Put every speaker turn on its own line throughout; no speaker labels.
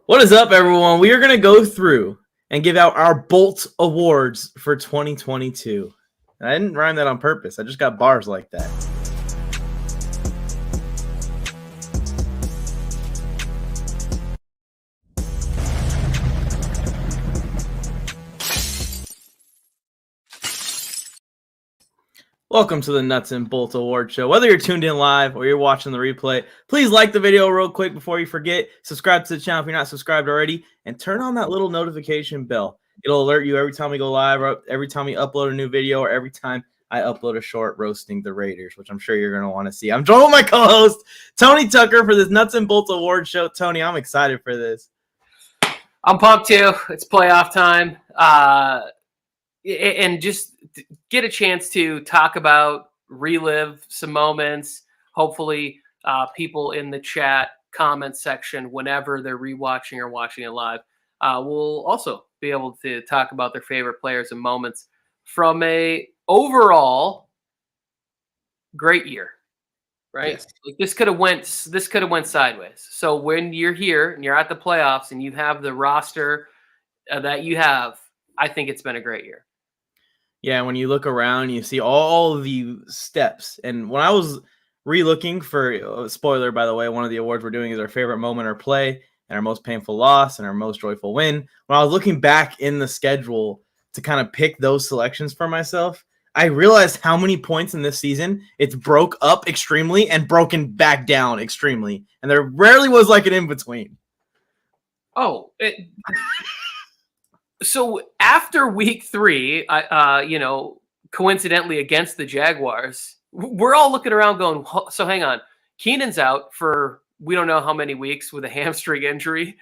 What is up, everyone? We are going to go through and give out our Bolt Awards for 2022. And I didn't rhyme that on purpose. I just got bars like that. Welcome to the Nuts and Bolts Award Show. Whether you're tuned in live or you're watching the replay, please like the video real quick before you forget. Subscribe to the channel if you're not subscribed already, and turn on that little notification bell. It'll alert you every time we go live, or every time we upload a new video, or every time I upload a short roasting the Raiders, which I'm sure you're going to want to see. I'm joined with my co-host, Tony Tucker, for this Nuts and Bolts Award Show. Tony, I'm excited for this.
I'm pumped too. It's playoff time. And just get a chance to talk about, relive some moments. Hopefully, people in the chat comment section, whenever they're rewatching or watching it live, will also be able to talk about their favorite players and moments from a overall great year. Right?
Yes.
Like this could have went sideways. So when you're here and you're at the playoffs and you have the roster that you have, I think it's been a great year.
Yeah, when you look around, you see all the steps. And when I was re-looking for, spoiler, by the way, one of the awards we're doing is our favorite moment or play, and our most painful loss, and our most joyful win. When I was looking back in the schedule to kind of pick those selections for myself, I realized how many points in this season it's broke up extremely and broken back down extremely. And there rarely was like an in-between.
So after week 3, coincidentally against the Jaguars, we're all looking around going, so hang on, Keenan's out for we don't know how many weeks with a hamstring injury.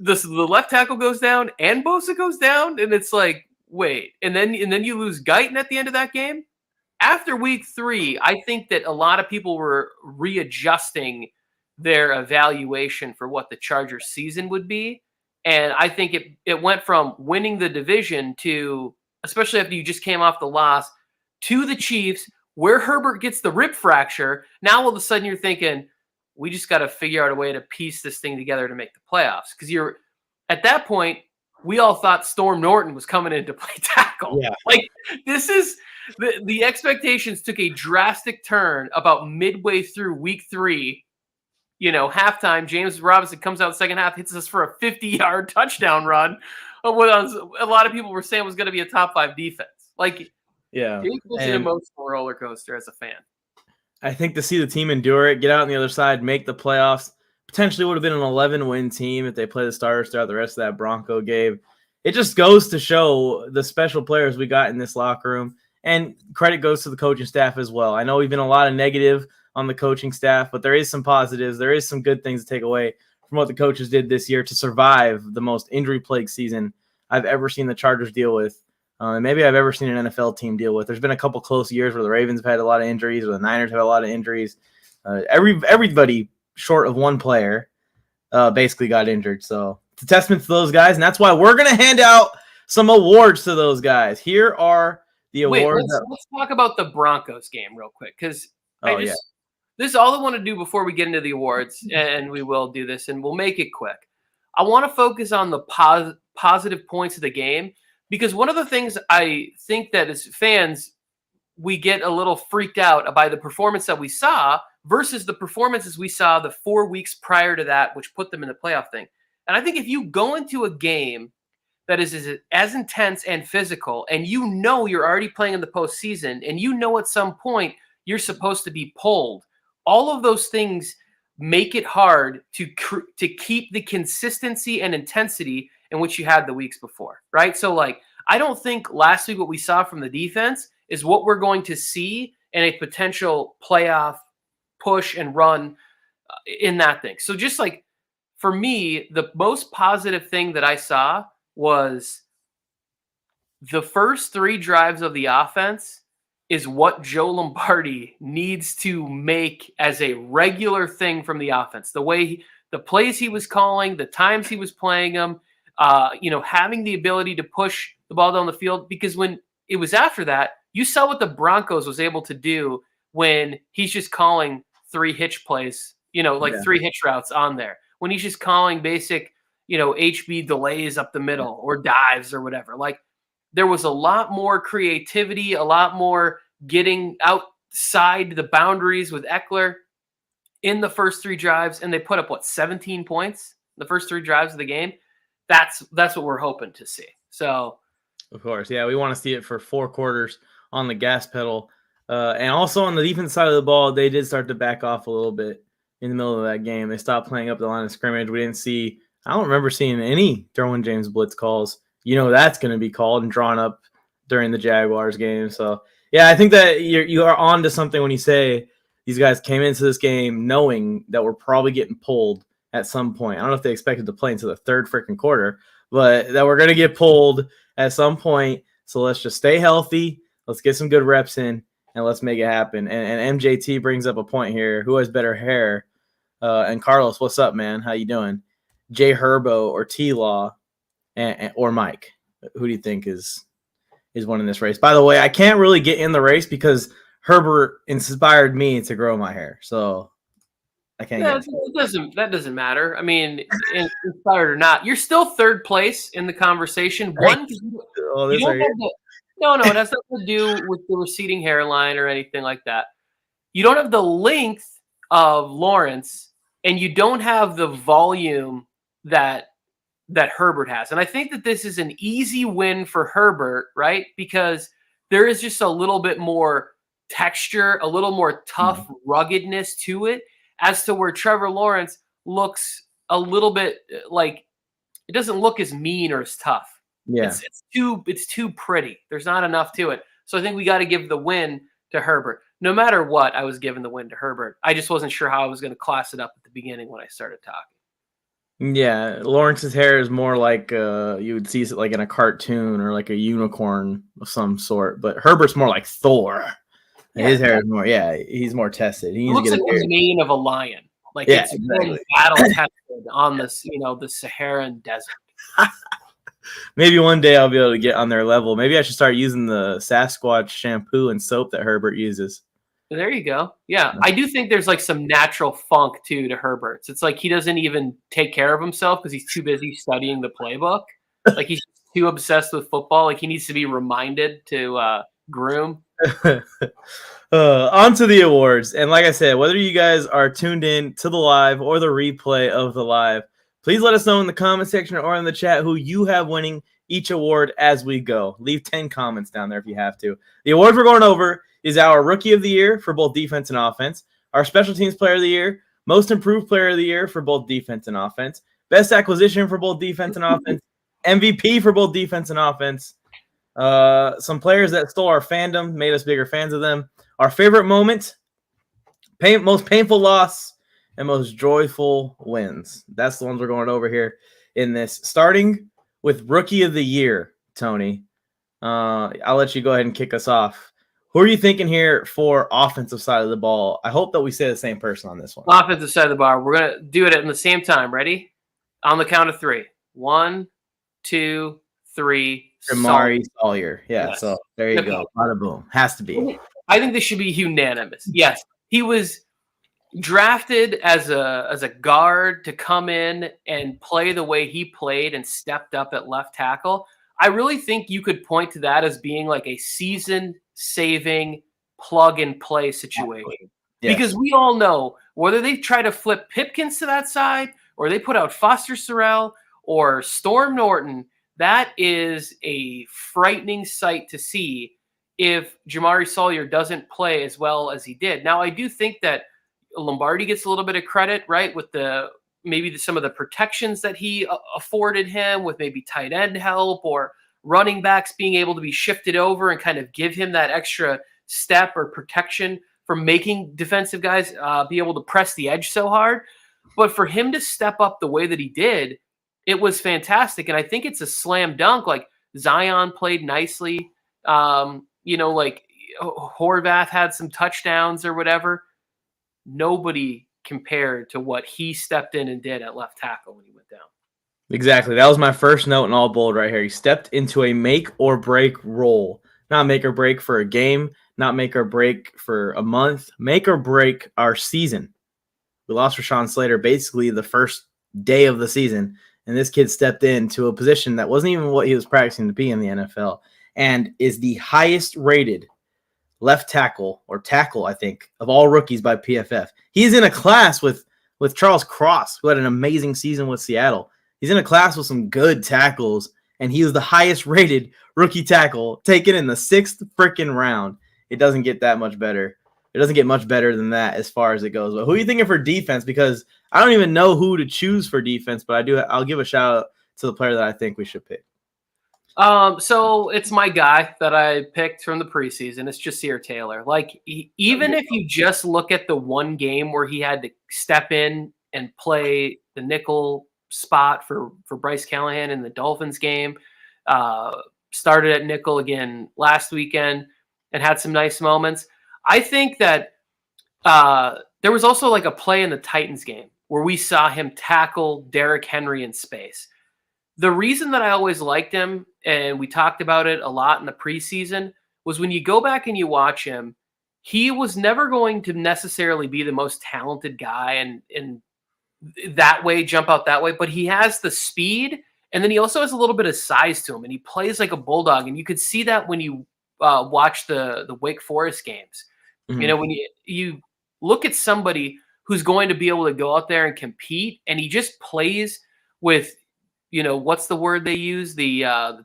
The left tackle goes down and Bosa goes down, and it's like, wait, and then you lose Guyton at the end of that game. After week 3, I think that a lot of people were readjusting their evaluation for what the Chargers season would be. And I think it went from winning the division to, especially after you just came off the loss, to the Chiefs, where Herbert gets the rib fracture. Now all of a sudden you're thinking, we just got to figure out a way to piece this thing together to make the playoffs. Because you're at that point, we all thought Storm Norton was coming in to play tackle.
Yeah.
Like this is the expectations took a drastic turn about midway through week 3. Halftime, James Robinson comes out second half, hits us for a 50-yard touchdown run. What a lot of people were saying was going to be a top 5 defense. Like,
yeah,
it was an emotional roller coaster as a fan.
I think to see the team endure it, get out on the other side, make the playoffs, potentially would have been an 11-win team if they play the starters throughout the rest of that Bronco game. It just goes to show the special players we got in this locker room, and credit goes to the coaching staff as well. I know we've been a lot of negative on the coaching staff, but there is some positives. There is some good things to take away from what the coaches did this year to survive the most injury-plagued season I've ever seen the Chargers deal with, and maybe I've ever seen an NFL team deal with. There's been a couple close years where the Ravens have had a lot of injuries, or the Niners have had a lot of injuries. Everybody short of one player basically got injured. So it's a testament to those guys, and that's why we're going to hand out some awards to those guys. Here are the awards.
Let's talk about the Broncos game real quick, because this is all I want to do before we get into the awards, and we will do this, and we'll make it quick. I want to focus on the positive points of the game, because one of the things I think that as fans, we get a little freaked out by the performance that we saw versus the performances we saw the 4 weeks prior to that, which put them in the playoff thing. And I think if you go into a game that is as intense and physical, and you're already playing in the postseason, and at some point you're supposed to be pulled, all of those things make it hard to keep the consistency and intensity in which you had the weeks before, right? So, I don't think last week what we saw from the defense is what we're going to see in a potential playoff push and run in that thing. So just for me, the most positive thing that I saw was the first 3 drives of the offense is what Joe Lombardi needs to make as a regular thing from the offense. The plays he was calling, the times he was playing them, having the ability to push the ball down the field. Because when it was after that, you saw what the Broncos was able to do when he's just calling 3 hitch plays, 3 hitch routes on there. When he's just calling basic HB delays up the middle or dives or whatever. Like, there was a lot more creativity, a lot more getting outside the boundaries with Ekeler in the first 3 drives, and they put up 17 points the first 3 drives of the game. That's what we're hoping to see. So,
of course, yeah, we want to see it for 4 quarters on the gas pedal, and also on the defense side of the ball, they did start to back off a little bit in the middle of that game. They stopped playing up the line of scrimmage. I don't remember seeing any Derwin James blitz calls. That's going to be called and drawn up during the Jaguars game. So, yeah, I think that you are on to something when you say these guys came into this game knowing that we're probably getting pulled at some point. I don't know if they expected to play into the 3rd freaking quarter, but that we're going to get pulled at some point. So let's just stay healthy. Let's get some good reps in, and let's make it happen. And MJT brings up a point here. Who has better hair? And Carlos, what's up, man? How you doing? Jay Herbo or T-Law or Mike? Who do you think is one in this race? By the way, I can't really get in the race because Herbert inspired me to grow my hair. So I can't
that doesn't matter. I mean, inspired or not, you're still 3rd place in the conversation. One, it has nothing to do with the receding hairline or anything like that. You don't have the length of Lawrence, and you don't have the volume that Herbert has. And I think that this is an easy win for Herbert, right? Because there is just a little bit more texture, a little more tough ruggedness to it, as to where Trevor Lawrence looks a little bit like it doesn't look as mean or as tough.
Yeah.
It's too pretty. There's not enough to it. So I think we got to give the win to Herbert. No matter what, I was giving the win to Herbert. I just wasn't sure how I was going to class it up at the beginning when I started talking.
Yeah, Lawrence's hair is more like you would see it like in a cartoon or like a unicorn of some sort, but Herbert's more like Thor. Yeah, his hair is more, he's more tested. He
looks like the mane of a lion. Like it's exactly. Battle tested on this, the Saharan desert.
Maybe one day I'll be able to get on their level. Maybe I should start using the Sasquatch shampoo and soap that Herbert uses.
There you go. Yeah, I do think there's like some natural funk too to Herbert's. It's like he doesn't even take care of himself because he's too busy studying the playbook. Like he's too obsessed with football. Like he needs to be reminded to groom.
On to the awards. And like I said, whether you guys are tuned in to the live or the replay of the live, please let us know in the comment section or in the chat who you have winning each award as we go. Leave 10 comments down there if you have to. The awards we're going over is our Rookie of the Year for both defense and offense, our Special Teams Player of the Year, Most Improved Player of the Year for both defense and offense, Best Acquisition for both defense and offense, MVP for both defense and offense, some players that stole our fandom, made us bigger fans of them, our favorite moment, most painful loss, and most joyful wins. That's the ones we're going over here in this. Starting with Rookie of the Year, Tony. I'll let you go ahead and kick us off. Who are you thinking here for offensive side of the ball? I hope that we say the same person on this one.
Offensive side of the ball. We're going to do it at the same time. Ready? On the count of 3. 1, 2, 3.
Jamaree Salyer. Yeah, yes. So there you go. Bada boom. Has to be.
I think this should be unanimous. Yes, he was drafted as a guard to come in and play the way he played and stepped up at left tackle. I really think you could point to that as being like a season-saving plug-and-play situation. Yes. Because we all know whether they try to flip Pipkins to that side or they put out Foster Sarell or Storm Norton, that is a frightening sight to see if Jamaree Salyer doesn't play as well as he did. Now, I do think that Lombardi gets a little bit of credit, right, with some of the protections that he afforded him with maybe tight end help or running backs being able to be shifted over and kind of give him that extra step or protection from making defensive guys be able to press the edge so hard. But for him to step up the way that he did, it was fantastic. And I think it's a slam dunk. Like Zion played nicely. Like Horvath had some touchdowns or whatever. Nobody compared to what he stepped in and did at left tackle when he went down.
Exactly. That was my first note in all bold right here. He stepped into a make or break role. Not make or break for a game, not make or break for a month, make or break our season. We lost Rashawn Slater basically the first day of the season, And this kid stepped into a position that wasn't even what he was practicing to be in the NFL and is the highest rated left tackle or tackle, I think, of all rookies by PFF. He's in a class with Charles Cross, who had an amazing season with Seattle. He's in a class with some good tackles, and he was the highest rated rookie tackle taken in the 6th freaking round. It doesn't get that much better. It doesn't get much better than that as far as it goes. But who are you thinking for defense? Because I don't even know who to choose for defense, but I'll give a shout out to the player that I think we should pick.
So it's my guy that I picked from the preseason. It's Ja'Sir Taylor. Like, even if you just look at the one game where he had to step in and play the nickel spot for Bryce Callahan in the Dolphins game, started at nickel again last weekend and had some nice moments. I think that there was also like a play in the Titans game where we saw him tackle Derrick Henry in space. The reason that I always liked him, and we talked about it a lot in the preseason, was when you go back and you watch him, he was never going to necessarily be the most talented guy and that way, jump out that way, but he has the speed, and then he also has a little bit of size to him, and he plays like a bulldog, and you could see that when you watch the Wake Forest games. Mm-hmm. You know, when you look at somebody who's going to be able to go out there and compete, and he just plays with, you know, what's the word they use? The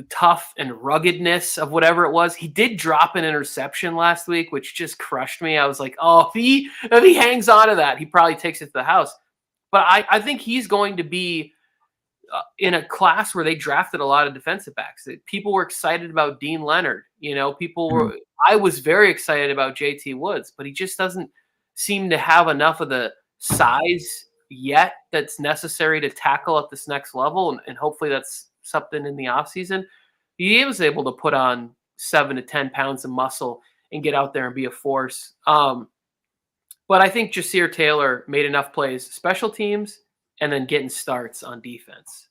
tough and ruggedness of whatever it was. He did drop an interception last week, which just crushed me. I was like, oh, if he hangs on to that, he probably takes it to the house. But I think he's going to be in a class where they drafted a lot of defensive backs. People were excited about Dean Leonard. You know, I was very excited about JT Woods, but he just doesn't seem to have enough of the size yet that's necessary to tackle at this next level. And hopefully that's something in the offseason. He was able to put on 7 to 10 pounds of muscle and get out there and be a force. But I think Ja'Sir Taylor made enough plays, special teams, and then getting starts on defense.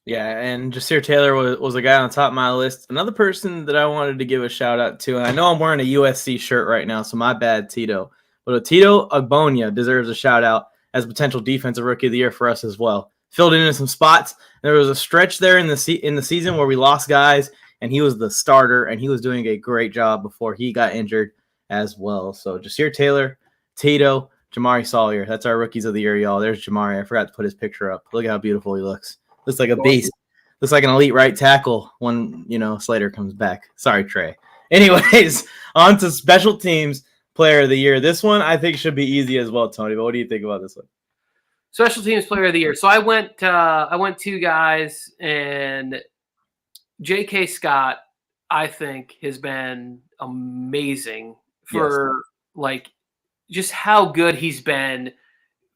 Yeah, and Ja'Sir Taylor was a guy on the top of my list. Another person that I wanted to give a shout out to, and I know I'm wearing a USC shirt right now, so my bad, Tito. But Tito Agbonia deserves a shout out as a potential defensive rookie of the year for us as well. Filled in some spots. There was a stretch there in the season where we lost guys, and he was the starter, and he was doing a great job before he got injured as well. So Ja'Sir Taylor, Tito, Jamari Sawyer. That's our rookies of the year, y'all. There's Jamari. I forgot to put his picture up. Look at how beautiful he looks. Looks like a beast. Looks like an elite right tackle when, Slater comes back. Sorry, Trey. Anyways, on to special teams player of the year. This one I think should be easy as well, Tony. But what do you think about this one?
Special teams player of the year. So I went 2 guys, and J.K. Scott, I think, has been amazing for just how good he's been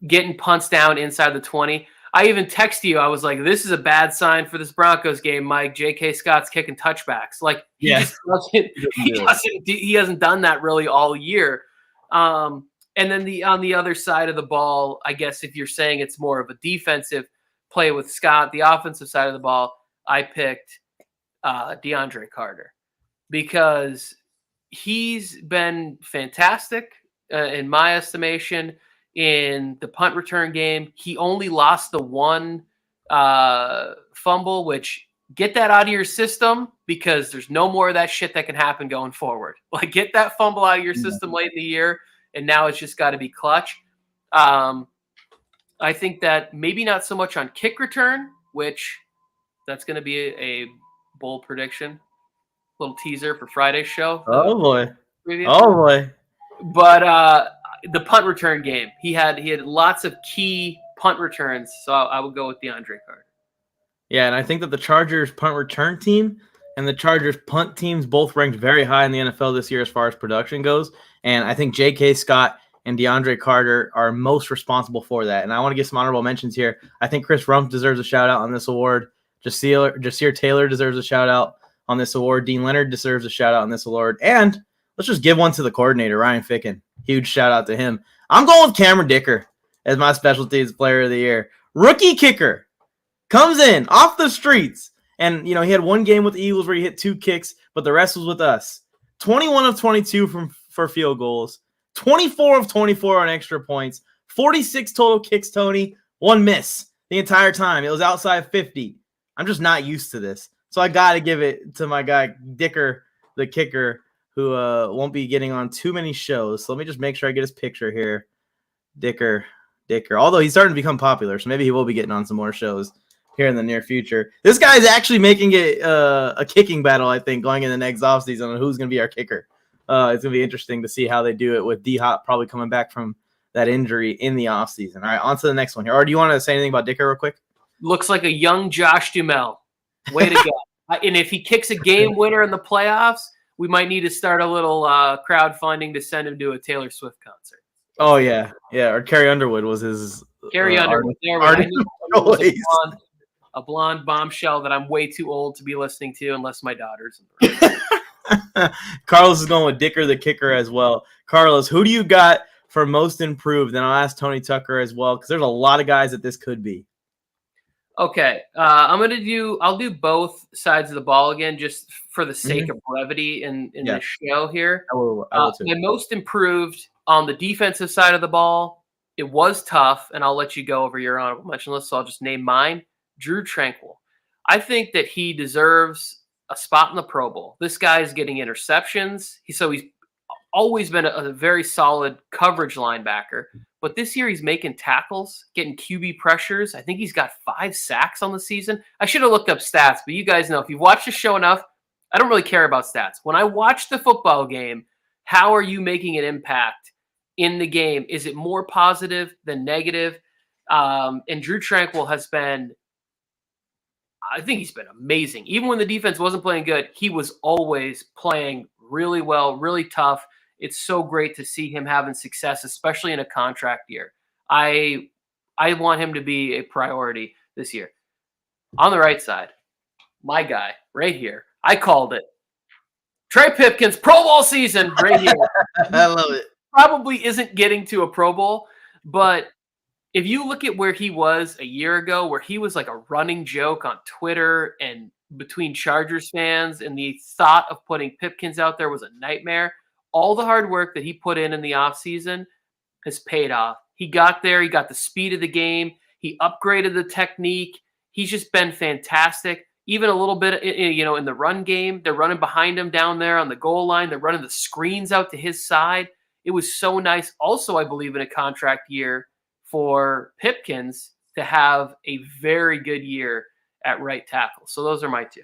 getting punts down inside the 20. I even texted you. I was like, this is a bad sign for this Broncos game, Mike. J.K. Scott's kicking touchbacks. Like, he hasn't done that really all year. And then on the other side of the ball, I guess if you're saying it's more of a defensive play with Scott, the offensive side of the ball, I picked DeAndre Carter because he's been fantastic in my estimation. In the punt return game, he only lost the one fumble, which get that out of your system because there's no more of that shit that can happen going forward. Like, get that fumble out of your system late in the year, and now it's just got to be clutch. I think that maybe not so much on kick return, which that's going to be a bold prediction. Little teaser for Friday's show.
Oh, boy. Oh, boy.
But the punt return game, he had lots of key punt returns, so I would go with DeAndre Carter.
Yeah, and I think that the Chargers punt return team and the Chargers punt teams both ranked very high in the NFL this year as far as production goes, and I think J.K. Scott and DeAndre Carter are most responsible for that. And I want to give some honorable mentions here. I think Chris Rumpf deserves a shout out on this award. Ja'Sir Taylor deserves a shout out on this award. Dean Leonard deserves a shout out on this award. And let's just give one to the coordinator, Ryan Ficken. Huge shout out to him. I'm going with Cameron Dicker as my special teams player of the year. Rookie kicker comes in off the streets. And, he had one game with the Eagles where he hit 2 kicks, but the rest was with us. 21 of 22 for field goals. 24 of 24 on extra points. 46 total kicks, Tony. 1 miss. the entire time. It was outside 50. I'm just not used to this. So I got to give it to my guy, Dicker, the kicker, who won't be getting on too many shows. So let me just make sure I get his picture here. Dicker. Although he's starting to become popular, so maybe he will be getting on some more shows here in the near future. This guy is actually making it a kicking battle, I think, going in the next offseason on who's going to be our kicker. It's going to be interesting to see how they do it with D-Hop probably coming back from that injury in the offseason. All right, on to the next one here. Or do you want to say anything about Dicker real quick?
Looks like a young Josh Duhamel. Way to go. And if he kicks a game winner in the playoffs, we might need to start a little crowdfunding to send him to a Taylor Swift concert.
Oh, yeah. Or Carrie Underwood was his
Carrie Underwood. A blonde bombshell that I'm way too old to be listening to unless my daughter's in the room.
Carlos is going with Dicker the kicker as well. Carlos, who do you got for most improved? And I'll ask Tony Tucker as well, because there's a lot of guys that this could be.
Okay, I'll do both sides of the ball again, just for the sake of brevity in the show here.
I will too.
My most improved on the defensive side of the ball, it was tough, and I'll let you go over your honorable mention list, so I'll just name mine. Drue Tranquill. I think that he deserves a spot in the Pro Bowl. This guy is getting interceptions. He's always been a very solid coverage linebacker. But this year he's making tackles, getting QB pressures. I think he's got 5 sacks on the season. I should have looked up stats, but you guys know if you've watched the show enough, I don't really care about stats. When I watch the football game, how are you making an impact in the game? Is it more positive than negative? And Drue Tranquill has been, I think he's been amazing. Even when the defense wasn't playing good, he was always playing really well, really tough. It's so great to see him having success, especially in a contract year. I want him to be a priority this year. On the right side, my guy right here. I called it. Trey Pipkins, Pro Bowl season right here.
I love it.
Probably isn't getting to a Pro Bowl, but if you look at where he was a year ago, where he was like a running joke on Twitter and between Chargers fans, and the thought of putting Pipkins out there was a nightmare. All the hard work that he put in the offseason has paid off. He got there. He got the speed of the game. He upgraded the technique. He's just been fantastic. Even a little bit, in the run game. They're running behind him down there on the goal line. They're running the screens out to his side. It was so nice. Also, I believe in a contract year for Pipkins to have a very good year at right tackle. So those are my 2.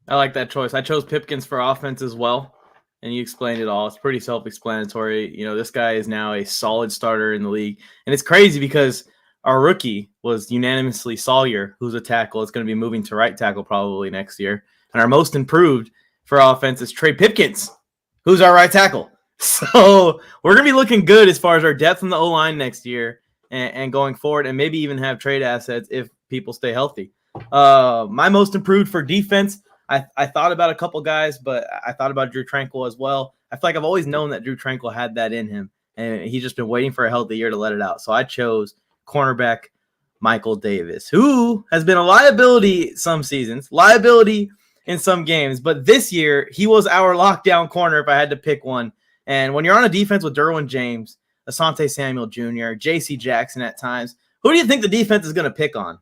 I like that choice. I chose Pipkins for offense as well. And you explained it all. It's pretty self-explanatory. This guy is now a solid starter in the league. And it's crazy because our rookie was unanimously Sawyer, who's a tackle. It's going to be moving to right tackle probably next year. And our most improved for offense is Trey Pipkins, who's our right tackle. So we're going to be looking good as far as our depth in the O-line next year and going forward, and maybe even have trade assets if people stay healthy. My most improved for defense, I thought about a couple guys, but I thought about Drue Tranquill as well. I feel like I've always known that Drue Tranquill had that in him, and he's just been waiting for a healthy year to let it out. So I chose cornerback Michael Davis, who has been a liability some seasons, liability in some games, but this year he was our lockdown corner if I had to pick one. And when you're on a defense with Derwin James, Asante Samuel Jr., J.C. Jackson at times, who do you think the defense is going to pick on?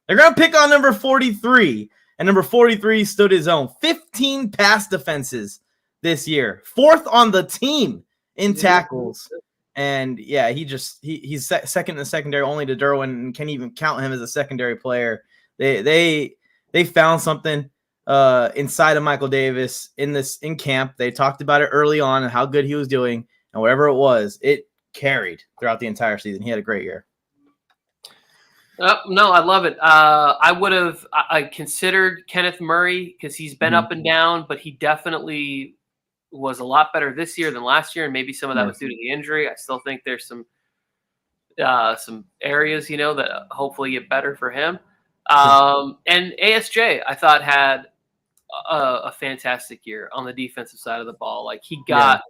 They're going to pick on number 43. And number 43 stood his own. 15 pass defenses this year. 4th on the team in tackles. And, yeah, he's second in the secondary only to Derwin, and can't even count him as a secondary player. They found something inside of Michael Davis in camp. They talked about it early on and how good he was doing. And whatever it was, it carried throughout the entire season. He had a great year.
No, I love it. I considered Kenneth Murray because he's been up and down, but he definitely was a lot better this year than last year, and maybe some of that was due to the injury. I still think there's some areas, that hopefully get better for him. And ASJ, I thought, had a fantastic year on the defensive side of the ball. Like, he got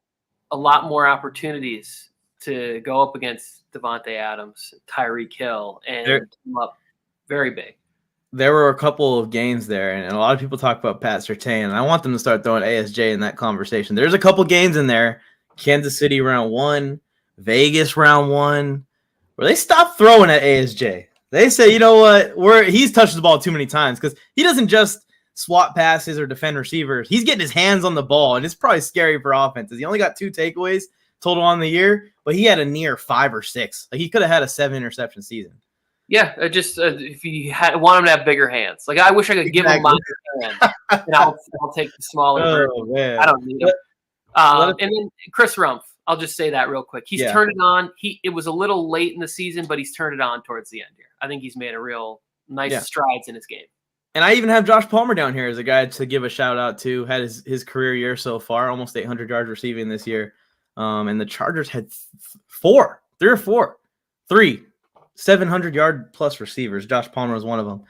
a lot more opportunities to go up against Devontae Adams, Tyreek Hill, and come up very big.
There were a couple of games there, and a lot of people talk about Pat Surtain, and I want them to start throwing ASJ in that conversation. There's a couple games in there, Kansas City round 1, Vegas round 1, where they stopped throwing at ASJ. They say, you know what? He's touched the ball too many times because he doesn't just swat passes or defend receivers. He's getting his hands on the ball, and it's probably scary for offenses. He only got 2 takeaways total on the year, but he had a near 5 or 6. Like he could have had a 7 interception season.
Yeah, just if you want him to have bigger hands, like I wish I could give him my hand, and I'll take the smaller.
Oh, man.
I don't need him. And then Chris Rumph, I'll just say that real quick. He's turned it on. It was a little late in the season, but he's turned it on towards the end here. I think he's made a real nice strides in his game. And
I even have Josh Palmer down here as a guy to give a shout out to. Had his career year so far, almost 800 yards receiving this year. And the Chargers had 3 or 4 700-yard plus receivers. Josh Palmer was one of them.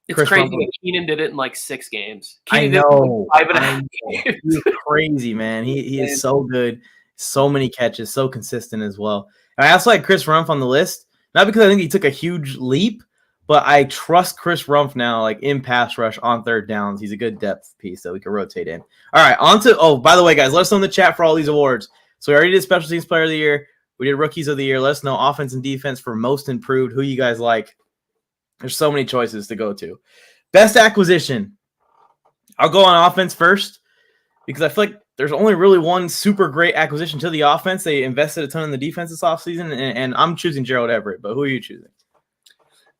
It's Chris crazy that Keenan did it in like 6 games.
I know. 5.5 games. He's crazy, man. He is so good. So many catches, so consistent as well. And I also like Chris Rumph on the list, not because I think he took a huge leap, but I trust Chris Rumph now, like in pass rush on third downs. He's a good depth piece that we can rotate in. All right, on to, by the way, guys, let us know in the chat for all these awards. So we already did Special Teams Player of the Year. We did Rookies of the Year. Let us know offense and defense for most improved, who you guys like. There's so many choices to go to. Best acquisition. I'll go on offense first because I feel like there's only really one super great acquisition to the offense. They invested a ton in the defense this offseason, and I'm choosing Gerald Everett, but who are you choosing?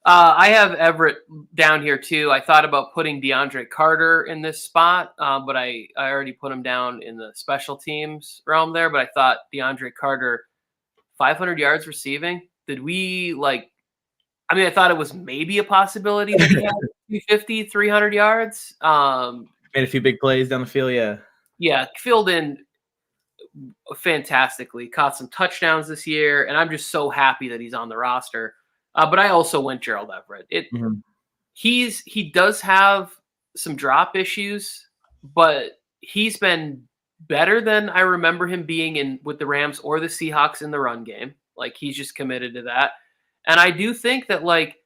I have Everett down here too. I thought about putting DeAndre Carter in this spot, but I already put him down in the special teams realm there. But I thought DeAndre Carter, 500 yards receiving. Did we like? I mean, I thought it was maybe a possibility that he had 250, 300 yards.
Made a few big plays down the field, yeah.
Yeah, filled in fantastically. Caught some touchdowns this year, and I'm just so happy that he's on the roster. But I also went Gerald Everett. He does have some drop issues, but he's been better than I remember him being with the Rams or the Seahawks in the run game. Like he's just committed to that. And I do think that like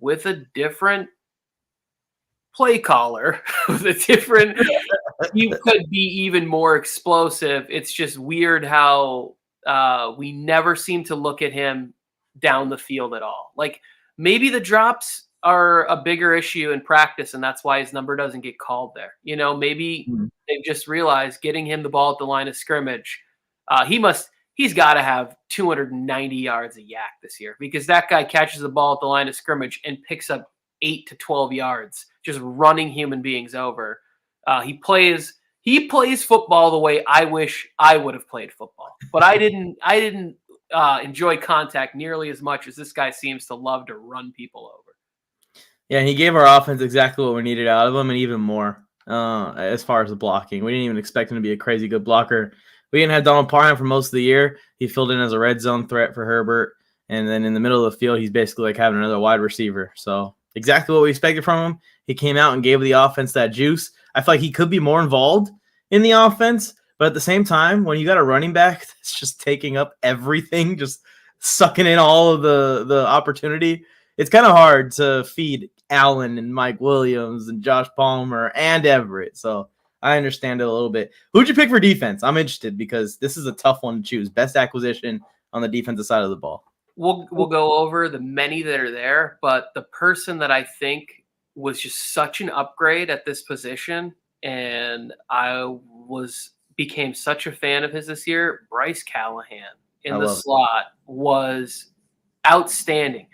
with a different play caller, with a different, he could be even more explosive. It's just weird how we never seem to look at him down the field at all. Like maybe the drops are a bigger issue in practice, and that's why his number doesn't get called there. You know, maybe they've just realized getting him the ball at the line of scrimmage. He's got to have 290 yards a yak this year because that guy catches the ball at the line of scrimmage and picks up 8 to 12 yards, just running human beings over. He plays football the way I wish I would have played football, but I didn't enjoy contact nearly as much as this guy seems to love to run people over.
Yeah, and he gave our offense exactly what we needed out of him and even more as far as the blocking. We didn't even expect him to be a crazy good blocker. We didn't have Donald Parham for most of the year. He filled in as a red zone threat for Herbert. And then in the middle of the field, he's basically like having another wide receiver. So exactly what we expected from him. He came out and gave the offense that juice. I feel like he could be more involved in the offense. But at the same time, when you got a running back that's just taking up everything, just sucking in all of the opportunity, it's kind of hard to feed Allen and Mike Williams and Josh Palmer and Everett. So I understand it a little bit. Who'd you pick for defense? I'm interested because this is a tough one to choose. Best acquisition on the defensive side of the ball.
We'll go over the many that are there, but the person that I think was just such an upgrade at this position, and I became such a fan of his this year, Bryce Callahan in the slot was outstanding.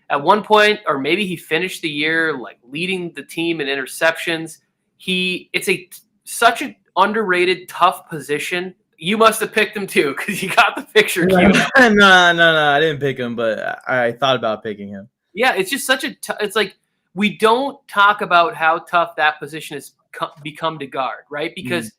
At one point, or maybe he finished the year like leading the team in interceptions. It's such an underrated, tough position. You must have picked him too because you got the picture.
No, I didn't pick him, but I thought about picking him.
Yeah, it's just such it's like we don't talk about how tough that position has become to guard, right? Because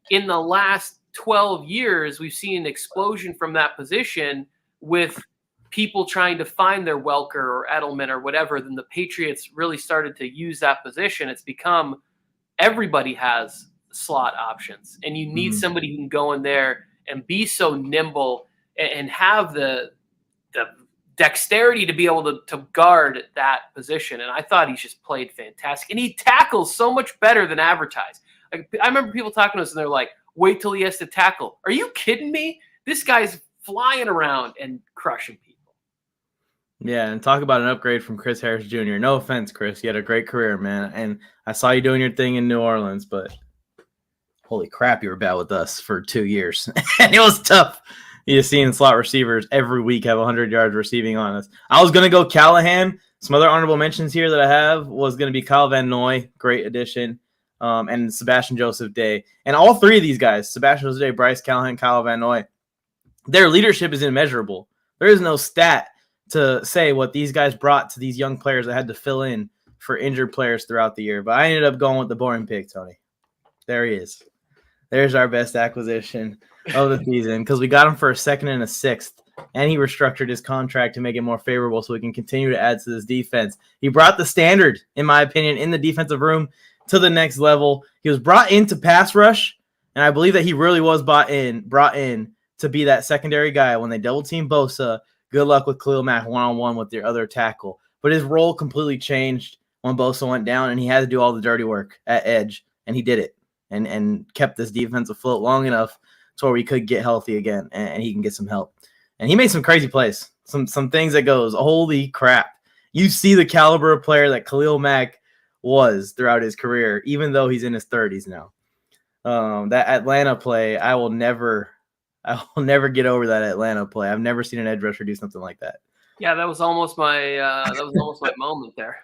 in the last 12 years, we've seen an explosion from that position with people trying to find their Welker or Edelman or whatever. Then the Patriots really started to use that position. It's become everybody has slot options, and you need somebody who can go in there and be so nimble and have the dexterity to be able to guard that position. And I thought he's just played fantastic, and he tackles so much better than advertised. Like, I remember people talking to us and they're like, wait till he has to tackle. Are you kidding me? This guy's flying around and crushing people.
Yeah, and talk about an upgrade from Chris Harris Jr. No offense, Chris. You had a great career, man. And I saw you doing your thing in New Orleans, but holy crap, you were bad with us for 2 years. And it was tough. You seeing slot receivers every week have 100 yards receiving on us. I was going to go Callahan. Some other honorable mentions here that I have was going to be Kyle Van Noy, great addition, and Sebastian Joseph Day. And all three of these guys, Sebastian Joseph Day, Bryce Callahan, Kyle Van Noy, their leadership is immeasurable. There is no stat to say what these guys brought to these young players that had to fill in for injured players throughout the year. But I ended up going with the boring pick, Tony. There he is. There's our best acquisition of the season because we got him for a second and a sixth, and he restructured his contract to make it more favorable so we can continue to add to this defense. He brought the standard, in my opinion, in the defensive room to the next level. He was brought in to pass rush, and I believe that he really was brought in to be that secondary guy. When they double team Bosa, good luck with Khalil Mack one-on-one with your other tackle. But his role completely changed when Bosa went down, and he had to do all the dirty work at edge, and he did it. And kept this defense afloat long enough to where we could get healthy again and he can get some help. And he made some crazy plays, some things that goes, holy crap. You see the caliber of player that Khalil Mack was throughout his career, even though he's in his 30s now. That Atlanta play, I will never get over that Atlanta play. I've never seen an edge rusher do something like that.
Yeah, that was almost my moment there.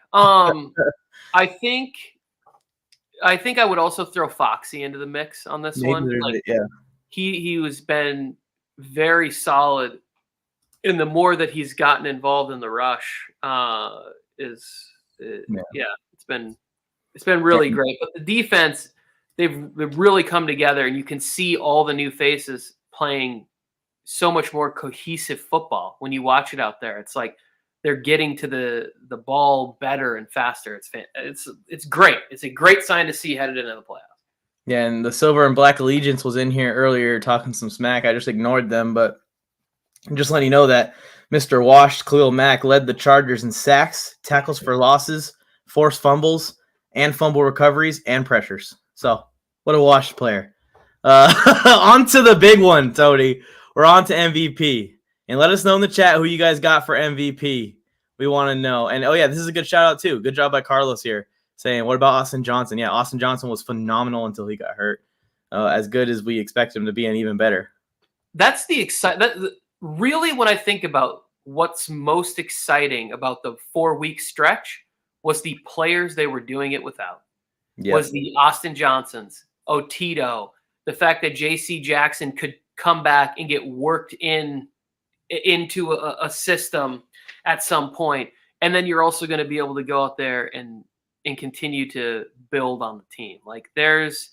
I think I would also throw Foxy into the mix on this one. Like,
yeah,
he was been very solid, and the more that he's gotten involved in the rush, it's been really great. But the defense, they've really come together, and you can see all the new faces playing so much more cohesive football when you watch it out there. It's like they're getting to the ball better and faster. It's great. It's a great sign to see headed into the playoffs.
Yeah, and the Silver and Black Allegiance was in here earlier talking some smack. I just ignored them, but I'm just letting you know that Mr. Washed Khalil Mack led the Chargers in sacks, tackles for losses, forced fumbles, and fumble recoveries and pressures. So, what a washed player. On to the big one, Tony. We're on to MVP. And let us know in the chat who you guys got for MVP. We want to know. And, oh, yeah, this is a good shout-out, too. Good job by Carlos here saying, what about Austin Johnson? Yeah, Austin Johnson was phenomenal until he got hurt. As good as we expect him to be and even better.
That's the excitement. Really, when I think about what's most exciting about the 4-week stretch was the players they were doing it without. Yep. Was the Austin Johnsons, Otito, the fact that J.C. Jackson could come back and get worked into a system at some point. And then you're also going to be able to go out there and continue to build on the team. Like there's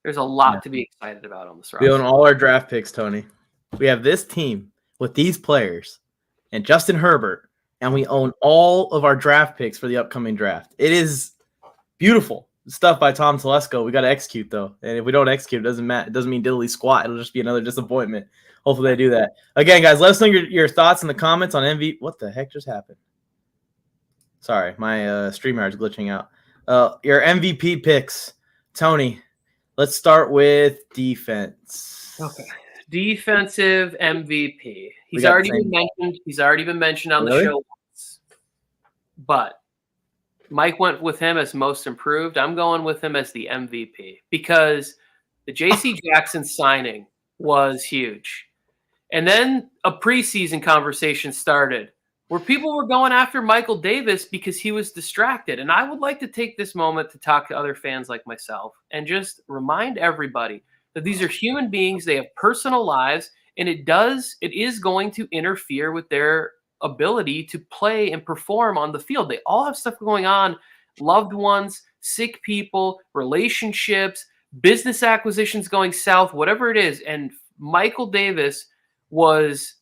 a lot to be excited about on this roster.
We own all our draft picks, Tony. We have this team with these players and Justin Herbert, and we own all of our draft picks for the upcoming draft. It is beautiful stuff by Tom Telesco. We got to execute, though. And if we don't execute, it doesn't matter. It doesn't mean diddly squat. It'll just be another disappointment. Hopefully they do that. Again, guys, let us know your thoughts in the comments on MVP. What the heck just happened? Sorry, my StreamYard's glitching out. Your MVP picks. Tony, let's start with defense.
Okay. Defensive MVP. He's already been mentioned. He's already been mentioned on the show once. But Mike went with him as most improved. I'm going with him as the MVP because the J.C. Jackson signing was huge. And then a preseason conversation started where people were going after Michael Davis because he was distracted. And I would like to take this moment to talk to other fans like myself and just remind everybody that these are human beings. They have personal lives, and it is going to interfere with their ability to play and perform on the field. They all have stuff going on, loved ones, sick people, relationships, business acquisitions going south, whatever it is. And Michael Davis was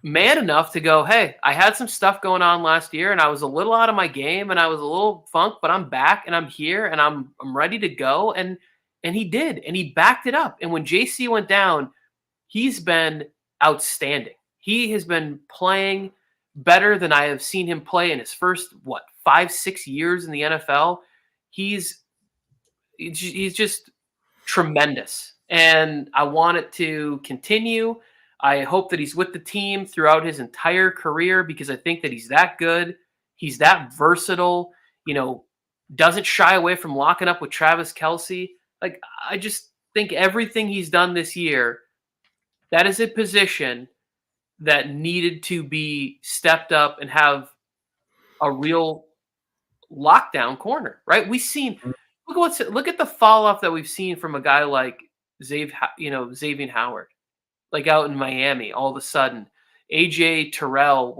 man enough to go, hey, I had some stuff going on last year and I was a little out of my game and I was a little funked, but I'm back and I'm here and I'm ready to go. And he did, and he backed it up. And when JC went down, he's been outstanding. He has been playing better than I have seen him play in his first, 5-6 years in the NFL. He's just tremendous. And I want it to continue. I hope that he's with the team throughout his entire career because I think that he's that good. He's that versatile, doesn't shy away from locking up with Travis Kelce. Like, I just think everything he's done this year, that is a position that needed to be stepped up and have a real lockdown corner, right? Look at the fall off that we've seen from a guy like Xavier Howard, like out in Miami. All of a sudden, AJ Terrell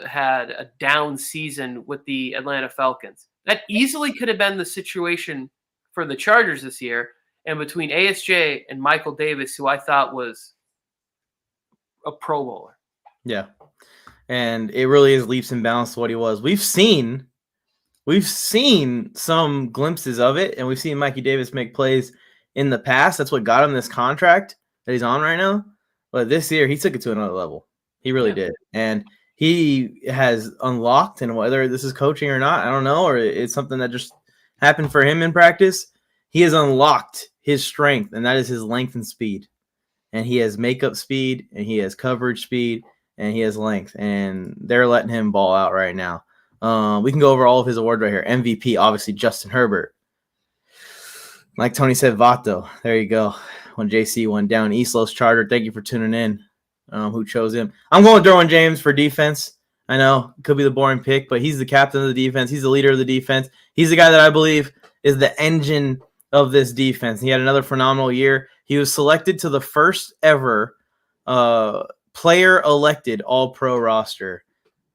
had a down season with the Atlanta Falcons. That easily could have been the situation for the Chargers this year. And between ASJ and Michael Davis, who I thought was a Pro Bowler.
Yeah. And it really is leaps and bounds to what he was. We've seen some glimpses of it, and we've seen Mikey Davis make plays in the past. That's what got him this contract that he's on right now. But this year, he took it to another level. He really did. And he has unlocked, and whether this is coaching or not, I don't know, or it's something that just happened for him in practice, he has unlocked his strength, and that is his length and speed. And he has makeup speed, and he has coverage speed, and he has length. And they're letting him ball out right now. We can go over all of his awards right here. MVP, obviously, Justin Herbert. Like Tony said, Vato. There you go. When JC went down, East Los Charter, thank you for tuning in. Who chose him? I'm going with Derwin James for defense. I know it could be the boring pick, but he's the captain of the defense. He's the leader of the defense. He's the guy that I believe is the engine of this defense. He had another phenomenal year. He was selected to the first ever player elected All-Pro roster.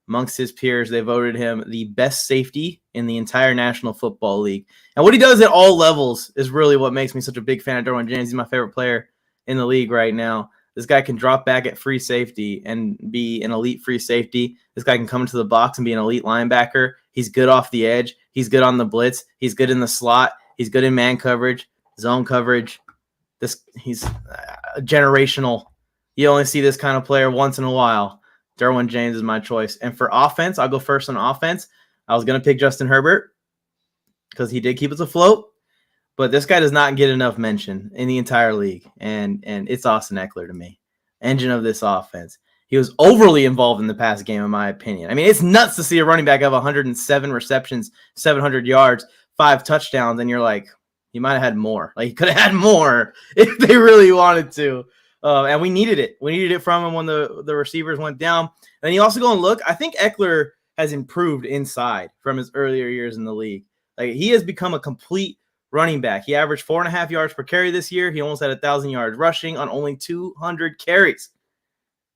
Amongst his peers, they voted him the best safety in the entire National Football League. And what he does at all levels is really what makes me such a big fan of Derwin James. He's my favorite player in the league right now. This guy can drop back at free safety and be an elite free safety. This guy can come into the box and be an elite linebacker. He's good off the edge. He's good on the blitz. He's good in the slot. He's good in man coverage, zone coverage. He's generational. You only see this kind of player once in a while. Derwin James is my choice. And for offense, I'll go first on offense. I was going to pick Justin Herbert because he did keep us afloat. But this guy does not get enough mention in the entire league. And it's Austin Ekeler to me. Engine of this offense. He was overly involved in the past game, in my opinion. I mean, it's nuts to see a running back have 107 receptions, 700 yards, 5 touchdowns, and you're like, he might have had more. Like, he could have had more if they really wanted to. And we needed it. We needed it from him when the receivers went down. And you also go and look, I think Ekeler has improved inside from his earlier years in the league. Like, he has become a complete running back. He averaged 4.5 yards per carry this year. He almost had 1,000 yards rushing on only 200 carries.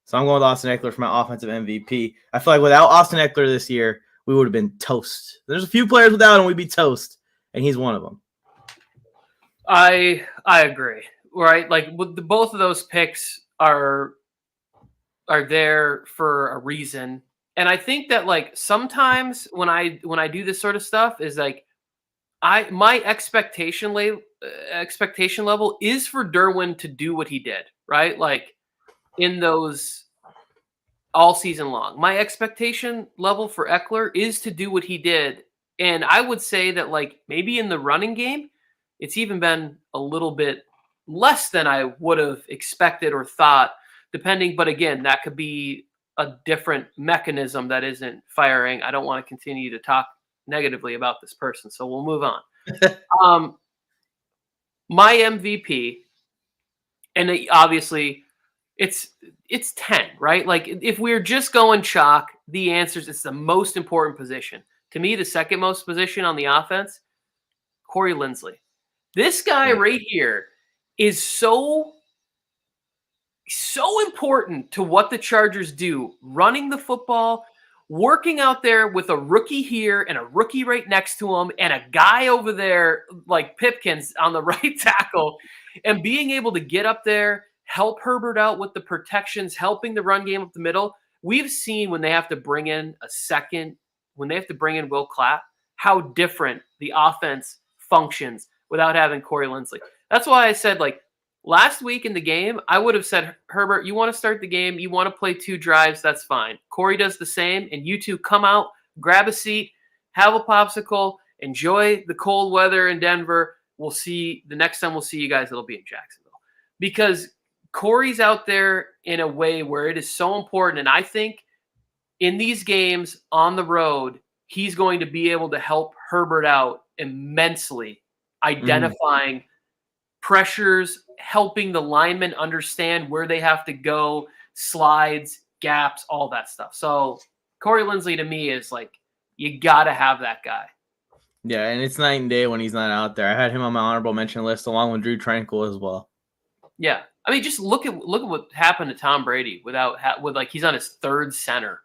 So I'm going with Austin Ekeler for my offensive MVP. I feel like without Austin Ekeler this year, we would have been toast. There's a few players without him, we'd be toast. And he's one of them.
I agree. Right, like both of those picks are there for a reason, and I think that like sometimes when I do this sort of stuff is like my expectation level is for Derwin to do what he did, right? Like in those all season long, my expectation level for Ekeler is to do what he did, and I would say that like maybe in the running game, it's even been a little bit less than I would have expected or thought, depending. But again, that could be a different mechanism that isn't firing. I don't want to continue to talk negatively about this person, so we'll move on. My MVP, and obviously it's 10, right? Like if we're just going chalk, the answer is it's the most important position. To me, the second most position on the offense, Corey Linsley. This guy right here is so important to what the Chargers do, running the football, working out there with a rookie here and a rookie right next to him and a guy over there like Pipkins on the right tackle, and being able to get up there, help Herbert out with the protections, helping the run game up the middle. We've seen when they have to bring in Will Clapp, how different the offense functions without having Corey Linsley. That's why I said, like, last week in the game, I would have said, Herbert, you want to start the game, you want to play 2 drives, that's fine. Corey does the same, and you two come out, grab a seat, have a popsicle, enjoy the cold weather in Denver. We'll see, the next time we'll see you guys, it'll be in Jacksonville. Because Corey's out there in a way where it is so important. And I think in these games on the road, he's going to be able to help Herbert out immensely, identifying pressures, helping the linemen understand where they have to go, slides, gaps, all that stuff. So Corey Linsley to me is like, you got to have that guy.
Yeah, and it's night and day when he's not out there. I had him on my honorable mention list along with Drew Tranquill as well.
Yeah. I mean, just look at what happened to Tom Brady with he's on his third center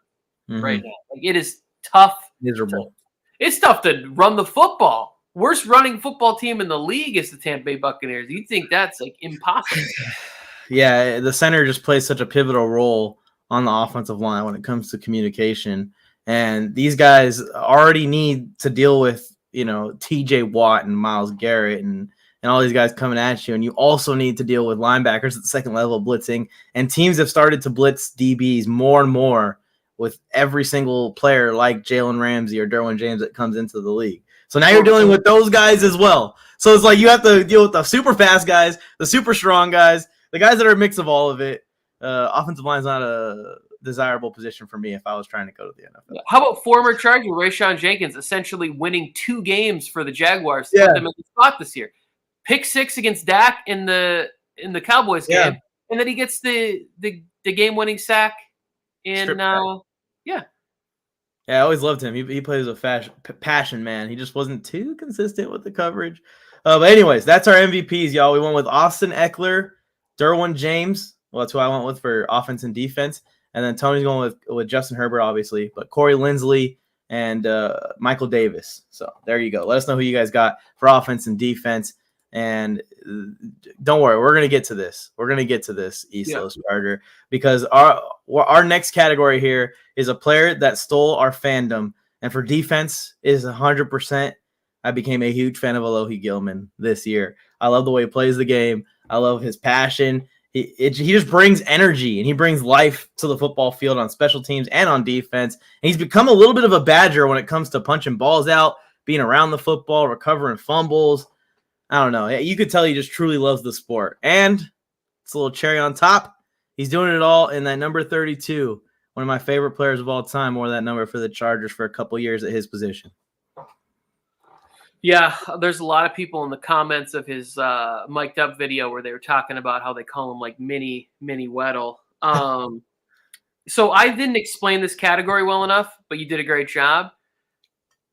right now. Like, it is tough.
Miserable.
It's tough to run the football. Worst running football team in the league is the Tampa Bay Buccaneers. You'd think that's like impossible.
Yeah, the center just plays such a pivotal role on the offensive line when it comes to communication. And these guys already need to deal with, TJ Watt and Myles Garrett and all these guys coming at you. And you also need to deal with linebackers at the second level of blitzing. And teams have started to blitz DBs more and more with every single player like Jalen Ramsey or Derwin James that comes into the league. So now you're dealing with those guys as well. So it's like you have to deal with the super fast guys, the super strong guys, the guys that are a mix of all of it. Offensive line is not a desirable position for me if I was trying to go to the NFL.
How about former Charger Rayshawn Jenkins essentially winning 2 games for the Jaguars to put them in the spot this year? Pick 6 against Dak in the Cowboys game, and then he gets the game-winning sack in
Yeah, I always loved him. He plays with passion, man. He just wasn't too consistent with the coverage. But anyways, that's our MVPs, y'all. We went with Austin Eckler, Derwin James. Well, that's who I went with for offense and defense. And then Tony's going with Justin Herbert, obviously. But Corey Linsley and Michael Davis. So there you go. Let us know who you guys got for offense and defense. And don't worry, we're going to get to this. We're going to get to this, East Coast Charger, because our next category here is a player that stole our fandom. And for defense is 100%. I became a huge fan of Alohi Gilman this year. I love the way he plays the game. I love his passion. He just brings energy and he brings life to the football field on special teams and on defense. And he's become a little bit of a badger when it comes to punching balls out, being around the football, recovering fumbles. I don't know. You could tell he just truly loves the sport. And it's a little cherry on top. He's doing it all in that number 32, one of my favorite players of all time, wore that number for the Chargers for a couple years at his position.
Yeah, there's a lot of people in the comments of his mic'd up video where they were talking about how they call him like mini Weddle. So I didn't explain this category well enough, but you did a great job.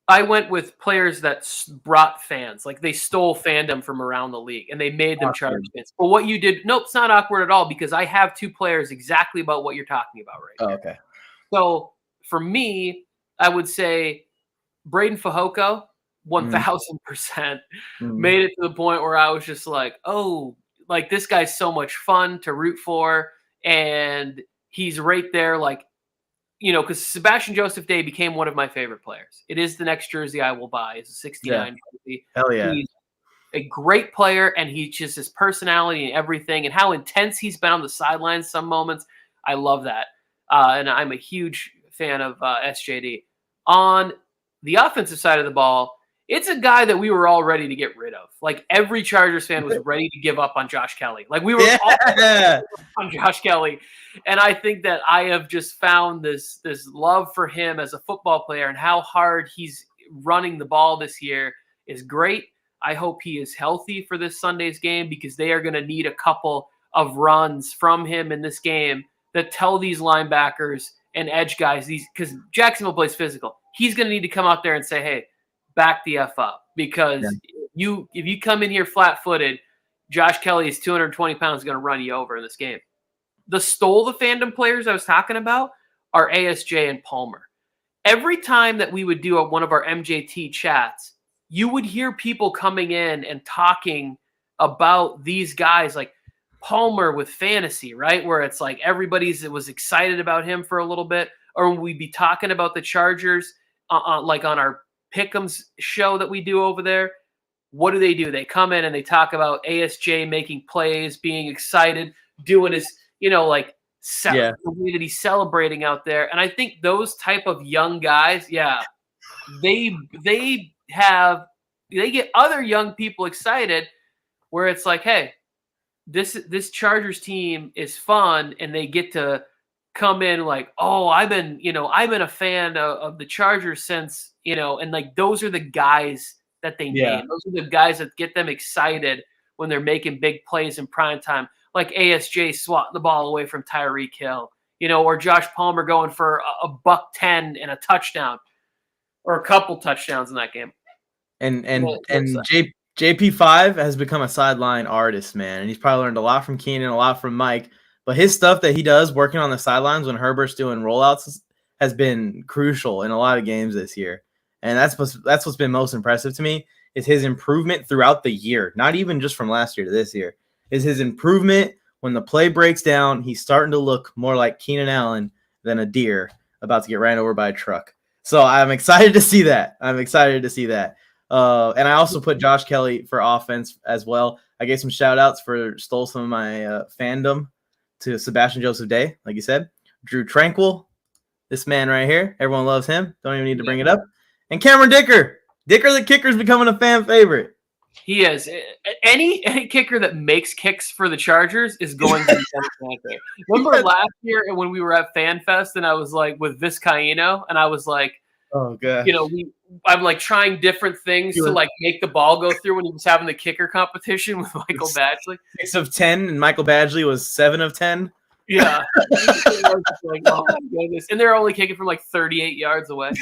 I went with players that brought fans, like they stole fandom from around the league and they made them Chargers fans. But what you did, nope, it's not awkward at all because I have 2 players exactly about what you're talking about right now.
Okay.
So for me, I would say Braden Fehoko, 1,000% made it to the point where I was just like, oh, like this guy's so much fun to root for. And he's right there, like, because Sebastian Joseph Day became one of my favorite players. It is the next jersey I will buy. It's a 69 jersey.
Hell yeah.
He's a great player, and he just his personality and everything, and how intense he's been on the sidelines some moments. I love that. And I'm a huge fan of SJD. On the offensive side of the ball, it's a guy that we were all ready to get rid of. Like every Chargers fan was ready to give up on Josh Kelly. Like we were all on Josh Kelly. And I think that I have just found this love for him as a football player and how hard he's running the ball this year is great. I hope he is healthy for this Sunday's game because they are going to need a couple of runs from him in this game that tell these linebackers and edge guys, because Jacksonville plays physical. He's going to need to come out there and say, hey, back the F up because if you come in here flat-footed, Josh Kelly is 220 pounds going to run you over in this game. The stole the fandom players I was talking about are ASJ and Palmer. Every time that we would do one of our MJT chats, you would hear people coming in and talking about these guys like Palmer with fantasy, right? Where it's like was excited about him for a little bit, or we'd be talking about the Chargers like on our Pick'ems show that we do over there. What do? They come in and they talk about ASJ making plays, being excited, doing his, the way that he's celebrating out there. And I think those type of young guys, they get other young people excited where it's like, hey, this Chargers team is fun, and they get to come in like, oh, I've been a fan of the Chargers since, and like those are the guys that they name. Those are the guys that get them excited when they're making big plays in prime time, like ASJ swatting the ball away from Tyreek Hill, or Josh Palmer going for a $110 and a touchdown, or a couple touchdowns in that game.
And JP5 has become a sideline artist, man, and he's probably learned a lot from Keenan, a lot from Mike. But his stuff that he does working on the sidelines when Herbert's doing rollouts has been crucial in a lot of games this year. And that's what's been most impressive to me is his improvement throughout the year, not even just from last year to this year, is his improvement when the play breaks down. He's starting to look more like Keenan Allen than a deer about to get ran over by a truck. So I'm excited to see that. And I also put Josh Kelly for offense as well. I gave some shout outs stole some of my fandom to Sebastian Joseph Day, like you said. Drew Tranquil, this man right here. Everyone loves him. Don't even need to bring it up. And Cameron Dicker. Dicker the kicker's becoming a fan favorite.
He is. Any kicker that makes kicks for the Chargers is going to be fan favorite. Remember last year when we were at FanFest and I was like with Vizcaíno and I was like,
oh god,
I'm like trying different things to like make the ball go through when he was having the kicker competition with Michael Badgley.
6 of 10, and Michael Badgley was 7 of 10.
Yeah. Like, oh my goodness. And they're only kicking from like 38 yards away.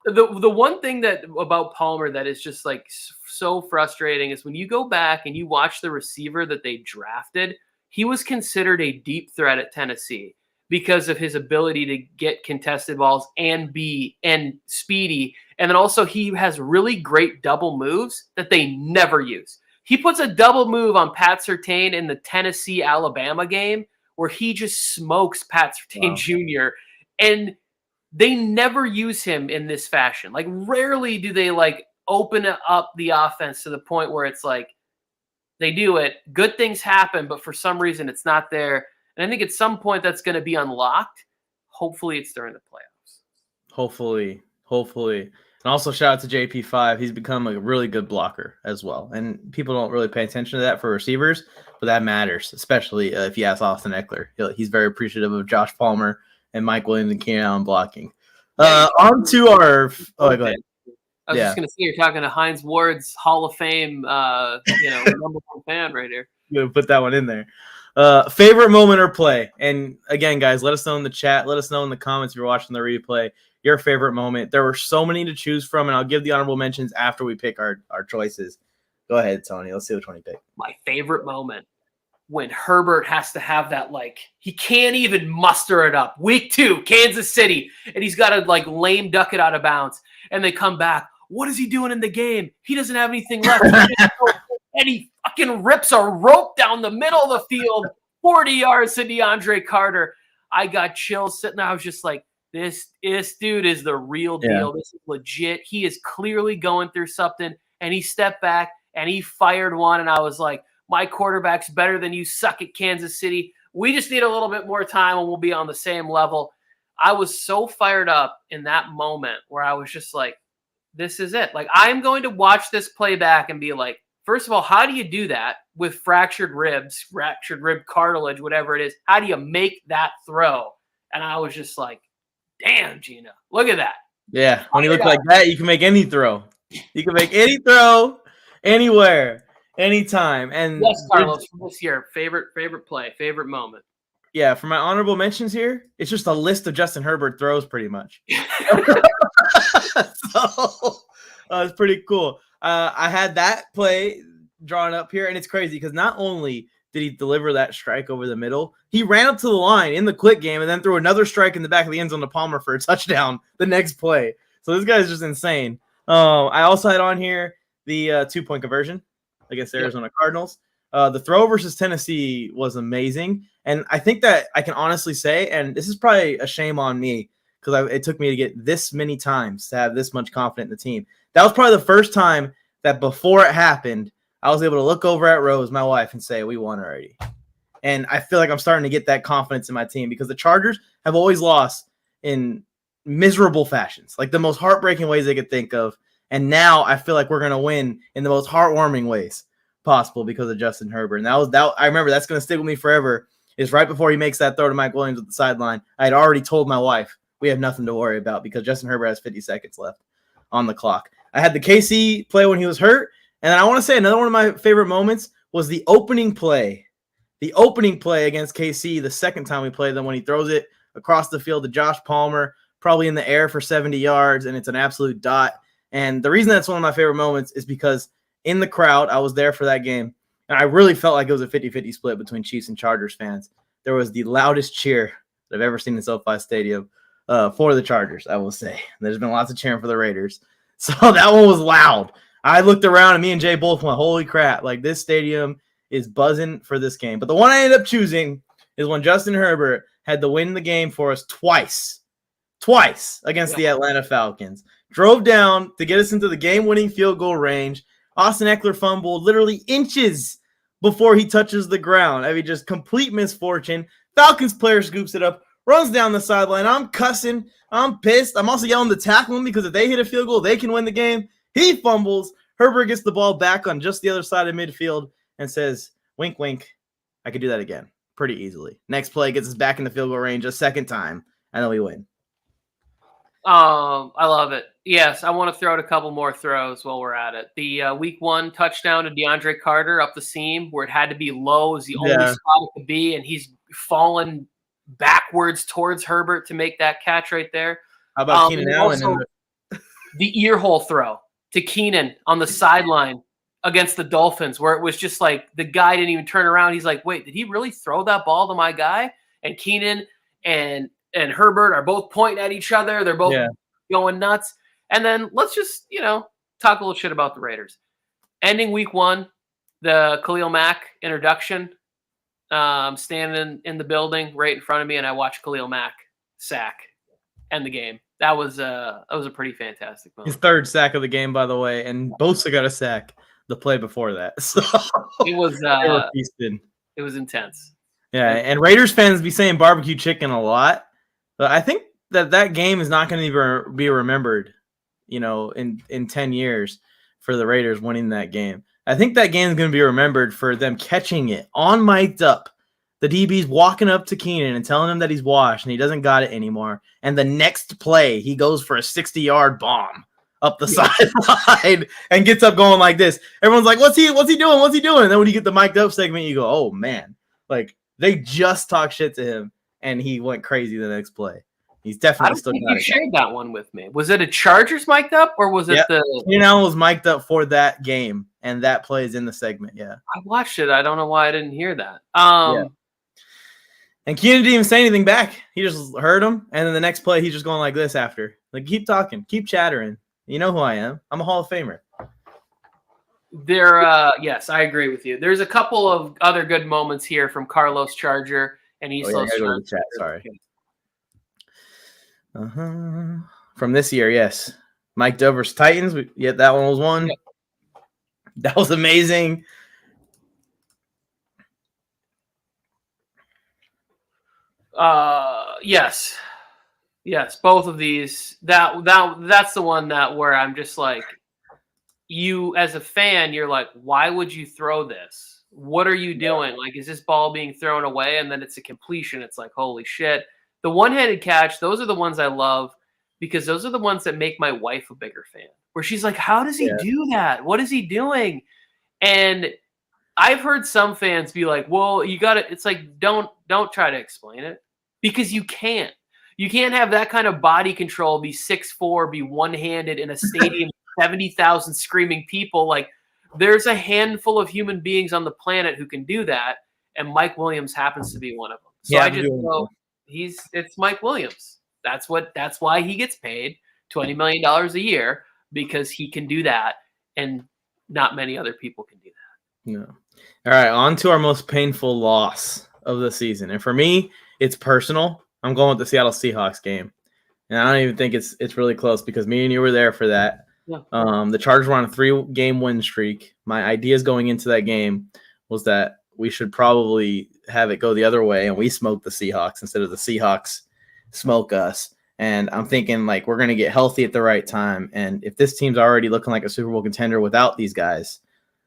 The one thing about Palmer that is just like so frustrating is when you go back and you watch the receiver that they drafted, he was considered a deep threat at Tennessee because of his ability to get contested balls and speedy. And then also he has really great double moves that they never use. He puts a double move on Pat Surtain in the Tennessee-Alabama game where he just smokes Pat Surtain Jr. And they never use him in this fashion. Like rarely do they like open up the offense to the point where it's like they do it. Good things happen, but for some reason it's not there. And I think at some point that's going to be unlocked. Hopefully it's during the playoffs.
Hopefully. And also shout out to JP5. He's become a really good blocker as well. And people don't really pay attention to that for receivers, but that matters, especially if you ask Austin Eckler. He's very appreciative of Josh Palmer and Mike Williams and Keenan Allen blocking. On to our – go ahead.
I was just going to say you're talking to Hines Ward's Hall of Fame, number one fan right here.
I'm going to put that one in there. Favorite moment or play. And again, guys, let us know in the chat. Let us know in the comments if you're watching the replay your favorite moment. There were so many to choose from, and I'll give the honorable mentions after we pick our choices. Go ahead, Tony. Let's see which one you pick.
My favorite moment when Herbert has to have that, like, he can't even muster it up. Week 2, Kansas City, and he's got to, like, lame duck it out of bounds. And they come back. What is he doing in the game? He doesn't have anything left. And he fucking rips a rope down the middle of the field, 40 yards to DeAndre Carter. I got chills sitting there. I was just like, this dude is the real deal. Yeah. This is legit. He is clearly going through something. And he stepped back and he fired one. And I was like, my quarterback's better than you suck at Kansas City. We just need a little bit more time and we'll be on the same level. I was so fired up in that moment where I was just like, this is it. Like, I'm going to watch this play back and be like, first of all, how do you do that with fractured rib cartilage, whatever it is? How do you make that throw? And I was just like, damn, Gina, look at that.
Yeah, when you look like that, you can make any throw. You can make any throw, anywhere, anytime. And
yes, Carlos, from this year, favorite play, favorite moment.
Yeah, for my honorable mentions here, it's just a list of Justin Herbert throws, pretty much. So it's pretty cool. I had that play drawn up here, and it's crazy because not only did he deliver that strike over the middle, he ran up to the line in the quick game and then threw another strike in the back of the end zone to Palmer for a touchdown the next play. So this guy's just insane. I also had on here the 2-point conversion against Arizona Cardinals. The throw versus Tennessee was amazing. And I think that I can honestly say, and this is probably a shame on me because it took me to get this many times to have this much confidence in the team. That was probably the first time that before it happened, I was able to look over at Rose, my wife, and say, we won already. And I feel like I'm starting to get that confidence in my team because the Chargers have always lost in miserable fashions, like the most heartbreaking ways they could think of. And now I feel like we're going to win in the most heartwarming ways. possible because of Justin Herbert. And that I remember that's going to stick with me forever. Is right before he makes that throw to Mike Williams at the sideline, I had already told my wife we have nothing to worry about because Justin Herbert has 50 seconds left on the clock. I had the KC play when he was hurt. And I want to say another one of my favorite moments was the opening play. The opening play against KC, the second time we played them, when he throws it across the field to Josh Palmer, probably in the air for 70 yards, and it's an absolute dot. And the reason that's one of my favorite moments is because in the crowd, I was there for that game, and I really felt like it was a 50-50 split between Chiefs and Chargers fans. There was the loudest cheer that I've ever seen in SoFi Stadium for the Chargers, I will say. There's been lots of cheering for the Raiders. So that one was loud. I looked around, and me and Jay both went, holy crap, like this stadium is buzzing for this game. But the one I ended up choosing is when Justin Herbert had to win the game for us twice against the Atlanta Falcons. Drove down to get us into the game-winning field goal range. Austin Eckler fumbled literally inches before he touches the ground. I mean, just complete misfortune. Falcons player scoops it up, runs down the sideline. I'm cussing. I'm pissed. I'm also yelling to tackle him because if they hit a field goal, they can win the game. He fumbles. Herbert gets the ball back on just the other side of midfield and says, wink, wink, I could do that again pretty easily. Next play gets us back in the field goal range a second time, and then we win.
I love it. Yes, I want to throw out a couple more throws while we're at it. The week 1 touchdown to DeAndre Carter up the seam where it had to be low is the only spot it could be, and he's fallen backwards towards Herbert to make that catch right there.
How about Keenan Allen?
The ear hole throw to Keenan on the sideline against the Dolphins where it was just like the guy didn't even turn around. He's like, wait, did he really throw that ball to my guy? And Keenan and Herbert are both pointing at each other. They're both going nuts. And then let's just, talk a little shit about the Raiders. Ending week 1, the Khalil Mack introduction, standing in the building right in front of me, and I watched Khalil Mack sack end the game. That was a pretty fantastic moment.
His third sack of the game, by the way, and Bosa got a sack the play before that. So
it was intense.
Yeah, and Raiders fans be saying barbecue chicken a lot, but I think that game is not going to be remembered, in 10 years for the Raiders winning that game. I think that game is going to be remembered for them catching it on mic'd up. The DB's walking up to Keenan and telling him that he's washed and he doesn't got it anymore. And the next play, he goes for a 60-yard bomb up the sideline and gets up going like this. Everyone's like, what's he doing? What's he doing? And then when you get the mic'd up segment, you go, oh, man. Like, they just talked shit to him, and he went crazy the next play. He's definitely still got it. I don't think
you shared that one with me. Was it a Chargers mic'd up, or was it the...
Keenan Allen was mic'd up for that game, and that play is in the segment, yeah.
I watched it. I don't know why I didn't hear that.
And Keenan didn't even say anything back. He just heard him, and then the next play, he's just going like this after. Like, keep talking. Keep chattering. You know who I am. I'm a Hall of Famer.
Yes, I agree with you. There's a couple of other good moments here from Carlos Charger and Eastlos Charger.
Chat, sorry. From this year, yes. Mike Dover's Titans. That one was one. Yep. That was amazing.
Yes, both of these. That's the one where I'm just like, you as a fan, you're like, why would you throw this? What are you doing? Like, is this ball being thrown away? And then it's a completion. It's like, holy shit. The one-handed catch, those are the ones I love because those are the ones that make my wife a bigger fan. Where she's like, how does he do that? What is he doing? And I've heard some fans be like, well, you got to, it's like, don't try to explain it because you can't. You can't have that kind of body control, be 6'4", be one-handed in a stadium of 70,000 screaming people. Like, there's a handful of human beings on the planet who can do that, and Mike Williams happens to be one of them. So I just know it's Mike Williams. That's why he gets paid $20 million a year, because he can do that, and not many other people can do that.
No. All right, on to our most painful loss of the season. And for me, it's personal. I'm going with the Seattle Seahawks game. And I don't even think it's really close because me and you were there for that. Yeah. The Chargers were on a 3-game win streak. My ideas going into that game was that we should probably have it go the other way and we smoke the Seahawks instead of the Seahawks smoke us. And I'm thinking, like, we're going to get healthy at the right time. And if this team's already looking like a Super Bowl contender without these guys,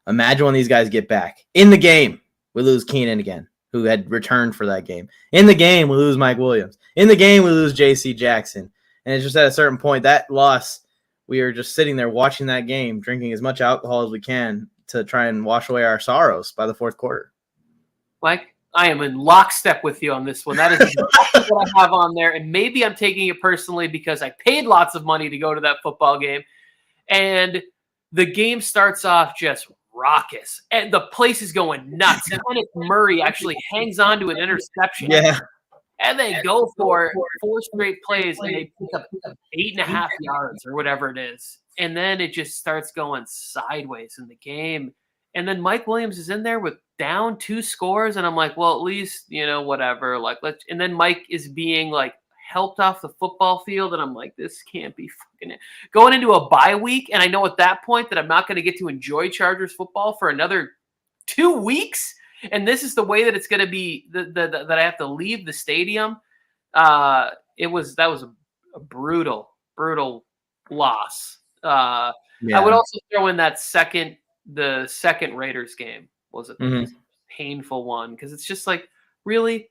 Imagine when these guys get back. In the game, we lose Keenan again, who had returned for that game. In the game, we lose Mike Williams. In the game, we lose J.C. Jackson. And it's just at a certain point, that loss, we are just sitting there watching that game, drinking as much alcohol as we can to try and wash away our sorrows by the fourth quarter.
Mike, I am in lockstep with you on this one. That is exactly what I have on there. And maybe I'm taking it personally because I paid lots of money to go to that football game. And the game starts off just raucous. And the place is going nuts. And Kenneth Murray actually hangs on to an interception.
Yeah.
And they go for 4 straight plays, and they pick up 8.5 yards or whatever it is. And then it just starts going sideways in the game. And then Mike Williams is in there with down 2 scores, and I'm like, well, at least, whatever. Like, and then Mike is being like helped off the football field, and I'm like, this can't be fucking it. Going into a bye week, and I know at that point that I'm not going to get to enjoy Chargers football for another 2 weeks. And this is the way that it's going to be that I have to leave the stadium. That was a brutal loss. I would also throw in the second Raiders game was a painful one because it's just like, really,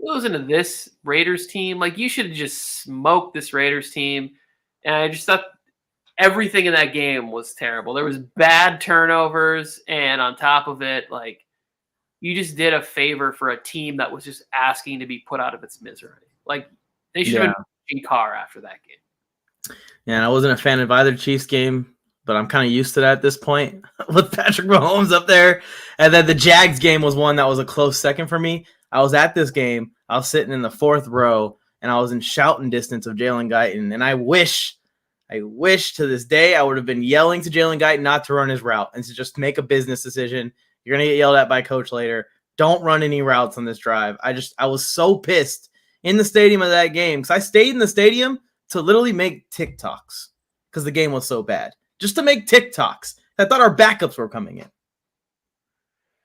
it goes into this Raiders team. Like, you should have just smoked this Raiders team. And I just thought everything in that game was terrible. There was bad turnovers, and on top of it, like, you just did a favor for a team that was just asking to be put out of its misery. Like, they should have been in Carr after that game.
Yeah, and I wasn't a fan of either Chiefs game, but I'm kind of used to that at this point with Patrick Mahomes up there. And then the Jags game was one that was a close second for me. I was at this game. I was sitting in the 4th row, and I was in shouting distance of Jalen Guyton. And I wish to this day I would have been yelling to Jalen Guyton not to run his route and to just make a business decision. You're going to get yelled at by coach later. Don't run any routes on this drive. I was so pissed in the stadium of that game because I stayed in the stadium to literally make TikToks because the game was so bad. Just to make TikToks. I thought our backups were coming in.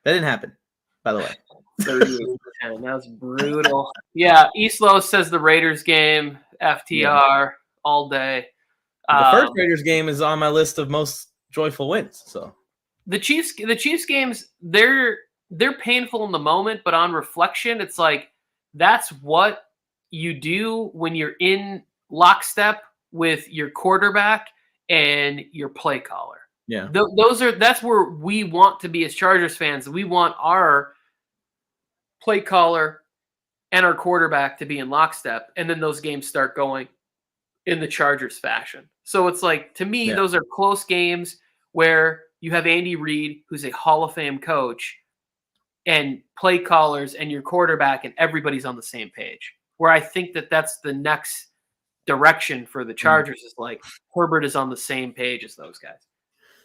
That didn't happen, by the way.
38-10. That was brutal. Yeah, Eastlo says the Raiders game, FTR, all day.
The first Raiders game is on my list of most joyful wins, so.
The Chiefs games, they're painful in the moment, but on reflection, it's like that's what you do when you're in lockstep with your quarterback and your play caller.
Yeah.
That's where we want to be as Chargers fans. We want our play caller and our quarterback to be in lockstep, and then those games start going in the Chargers fashion. So it's like, to me, those are close games where you have Andy Reid, who's a Hall of Fame coach, and play callers and your quarterback, and everybody's on the same page. Where I think that that's the next direction for the Chargers is like Herbert is on the same page as those guys.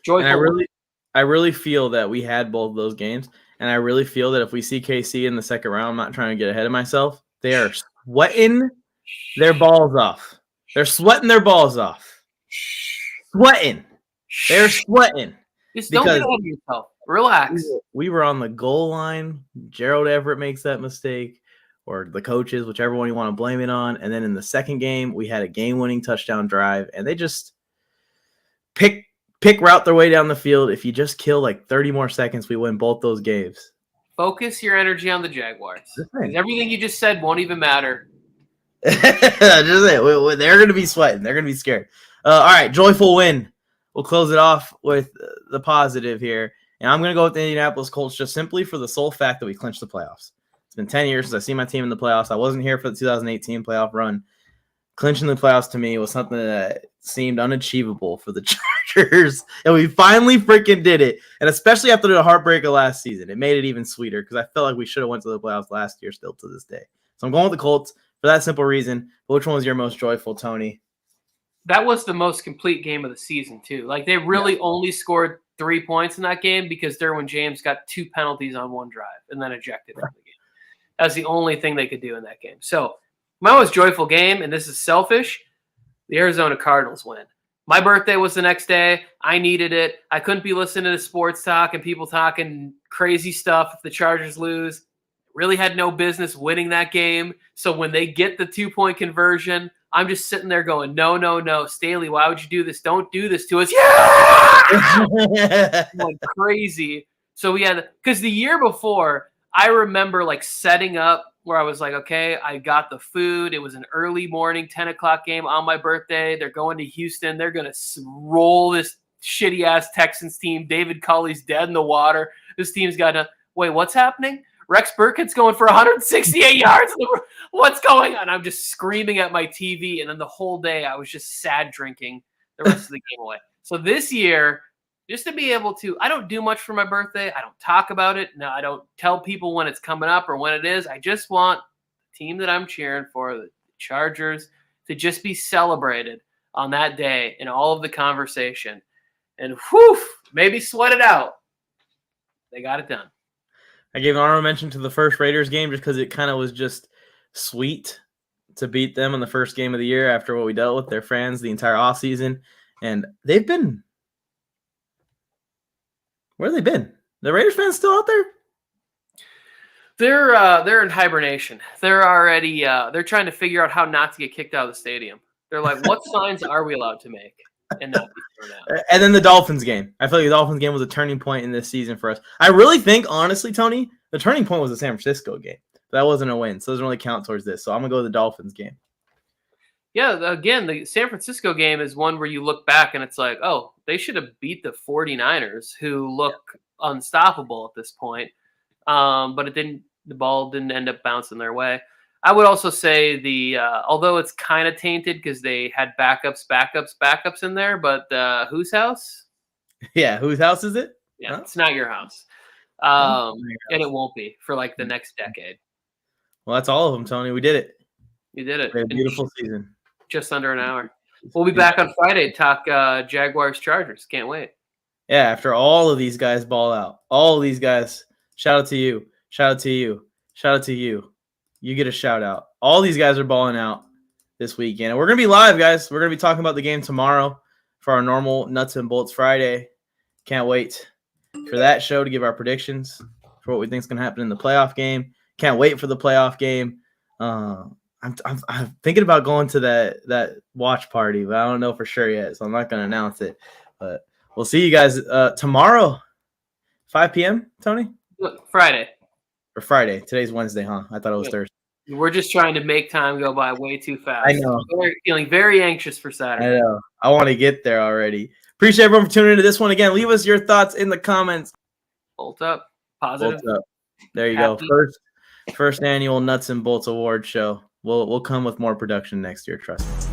Joyful. I really feel that we had both of those games, and I really feel that if we see KC in the second round, I'm not trying to get ahead of myself. They are sweating their balls off. They're sweating their balls off. Sweating. They're sweating.
Just don't get ahead of yourself. Relax.
We were on the goal line. Gerald Everett makes that mistake, or the coaches, whichever one you want to blame it on. And then in the second game, we had a game-winning touchdown drive, and they just pick route their way down the field. If you just kill like 30 more seconds, we win both those games.
Focus your energy on the Jaguars. Everything you just said won't even matter.
They're going to be sweating. They're going to be scared. All right, joyful win. We'll close it off with the positive here. And I'm going to go with the Indianapolis Colts just simply for the sole fact that we clinched the playoffs. It's been 10 years since I've seen my team in the playoffs. I wasn't here for the 2018 playoff run. Clinching the playoffs to me was something that seemed unachievable for the Chargers. And we finally freaking did it. And especially after the heartbreaker last season, it made it even sweeter because I felt like we should have went to the playoffs last year still to this day. So I'm going with the Colts for that simple reason. But which one was your most joyful, Tony?
That was the most complete game of the season, too. Like, they really only scored 3 points in that game because Derwin James got 2 penalties on one drive and then ejected from the game. That's the only thing they could do in that game. So, my most joyful game, and this is selfish, the Arizona Cardinals win. My birthday was the next day. I needed it. I couldn't be listening to sports talk and people talking crazy stuff if the Chargers lose. Really had no business winning that game. So when they get the 2-point conversion, I'm just sitting there going, no, no, no, Staley, why would you do this? Don't do this to us. Yeah, going crazy. So we had, because the year before, I remember like setting up where I was like, okay, I got the food. It was an early morning, 10 o'clock game on my birthday. They're going to Houston. They're going to roll this shitty ass Texans team. David Culley's dead in the water. This team's got to wait. What's happening? Rex Burkhead's going for 168 yards. What's going on? I'm just screaming at my TV. And then the whole day I was just sad drinking the rest of the game away. So this year, just to be able to, I don't do much for my birthday. I don't talk about it. No, I don't tell people when it's coming up or when it is. I just want the team that I'm cheering for, the Chargers, to just be celebrated on that day in all of the conversation. And whew, maybe sweat it out. They got it done.
I gave an honorable mention to the first Raiders game just because it kind of was just sweet to beat them in the first game of the year after what we dealt with their fans the entire offseason. And they've been – where have they been? The Raiders fans still out there?
They're in hibernation. They're already they're trying to figure out how not to get kicked out of the stadium. They're like, what signs are we allowed to make and not be thrown out?
And then the Dolphins game. I feel like the Dolphins game was a turning point in this season for us. I really think, honestly, Tony, the turning point was the San Francisco game. That wasn't a win, so it doesn't really count towards this. So I'm going to go with the Dolphins game.
Yeah, again, the San Francisco game is one where you look back and it's like, oh, they should have beat the 49ers, who look unstoppable at this point. But it didn't. The ball didn't end up bouncing their way. I would also say although it's kind of tainted because they had backups in there, but whose house?
Yeah, whose house is it?
Yeah, It's not your house. And it won't be for like the next decade.
Well, that's all of them, Tony. We did it.
You did it.
We had a beautiful season.
Just under an hour. We'll be back on Friday to talk Jaguars Chargers. Can't wait.
Yeah, after all of these guys ball out. All of these guys. Shout out to you. Shout out to you. Shout out to you. You get a shout out. All these guys are balling out this weekend. And we're going to be live, guys. We're going to be talking about the game tomorrow for our normal Nuts and Bolts Friday. Can't wait for that show to give our predictions for what we think is going to happen in the playoff game. Can't wait for the playoff game. I'm thinking about going to that watch party, but I don't know for sure yet, so I'm not going to announce it. But we'll see you guys tomorrow, 5 p.m., Tony?
Friday.
Or Friday. Today's Wednesday, huh? I thought it was Thursday.
We're just trying to make time go by way too fast.
I know.
We're feeling very anxious for Saturday.
I know. I want to get there already. Appreciate everyone for tuning into this one again. Leave us your thoughts in the comments.
Bolt up. Positive.
Bolt up. There you go. First annual Nuts and Bolts Award show. We'll come with more production next year, trust me.